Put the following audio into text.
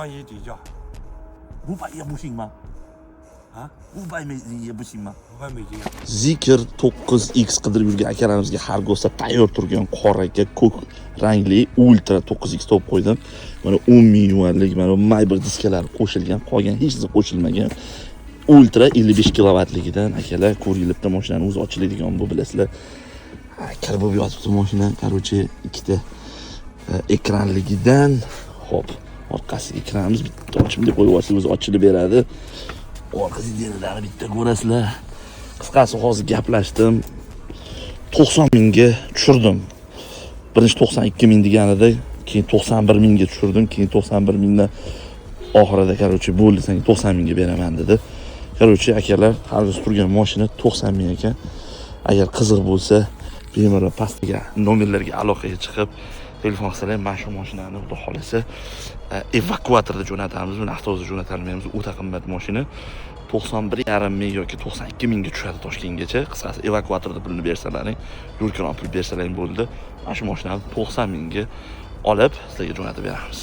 万一底价500也不行吗？啊500美金也不行吗？ 500美金。 Zikr 9x qidirib yurgan akalarimizga xargosa tayyor turgan qoraga ko'k rangli Ultra 9x topib qo'ydim. Mana 10 ming yuanlik mana Maybir diskalari qo'shilgan, qolgan hech narsa qo'shilmagan. Ultra 55 kilovatligidan akalar ko'ringlar mashinani o'zi ochiladigan bu bilasizlar. Kir bo'lib yotibdi mashina. Короче, ikkita ekranligidan, hop, orqasiga ekranimiz bitta ochib deb qo'yib olsangiz o'zi ochilib beradi. Orqa ziddiyatlarini bitta ko'rasizlar. Qisqasi hozir gaplashdim. 90 mingga tushirdim. Birinchi 92 ming deganida, keyin 91 mingga tushirdim. Keyin 91 mingdan oxirida короче bo'ldi, senga 90 mingga beraman dedi. Короче, akalar, hozir turgan mashina 90 ming ekan. Agar qiziq bo'lsa, bemalol pastga nomerlarga aloqaga chiqib, telefon qilsanglar, mana shu mashinani xudo xolasa evakuatorda jo'natamiz. Buni avtobusda jo'natalmaymiz. O'ta qimmat mashina. 91,5 ming yoki 92 mingga tushadi Toshkentgacha. Qisqasi evakuatorda pulni bersalaring, yo'l kiron pul bersalaring bo'ldi. Mana shu mashinani 90 mingga olib sizlarga jo'natib beramiz.